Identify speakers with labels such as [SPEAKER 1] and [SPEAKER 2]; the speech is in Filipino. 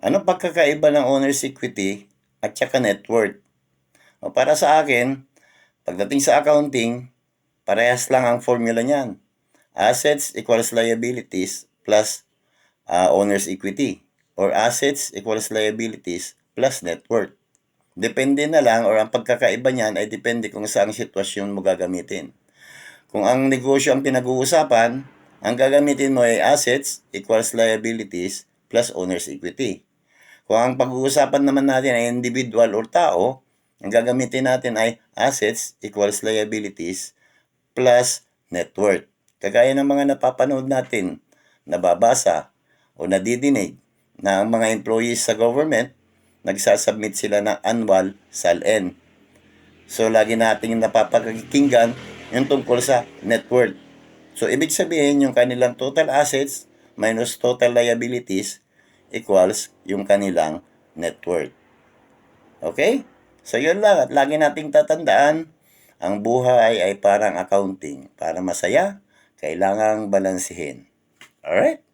[SPEAKER 1] Ano pagkakaiba ng owner's equity at saka net worth? O para sa akin, pagdating sa accounting, parehas lang ang formula niyan. Assets equals liabilities plus owner's equity. Or assets equals liabilities plus net worth. Depende na lang or ang pagkakaiba niyan ay depende kung saang sitwasyon mo gagamitin. Kung ang negosyo ang pinag-uusapan, ang gagamitin mo ay assets equals liabilities plus owner's equity. Kung ang pag-uusapan naman natin ay individual or tao, ang gagamitin natin ay assets equals liabilities plus net worth. Kagaya ng mga napapanood natin, nababasa o nadidinig na ang mga employees sa government, nagsasubmit sila ng annual SALN. So, lagi nating napapakinggan yung tungkol sa net worth. So, ibig sabihin yung kanilang total assets minus total liabilities equals yung kanilang net worth. Okay? So, yun lang. At lagi nating tatandaan, ang buhay ay parang accounting. Para masaya, kailangang balansehin. Alright?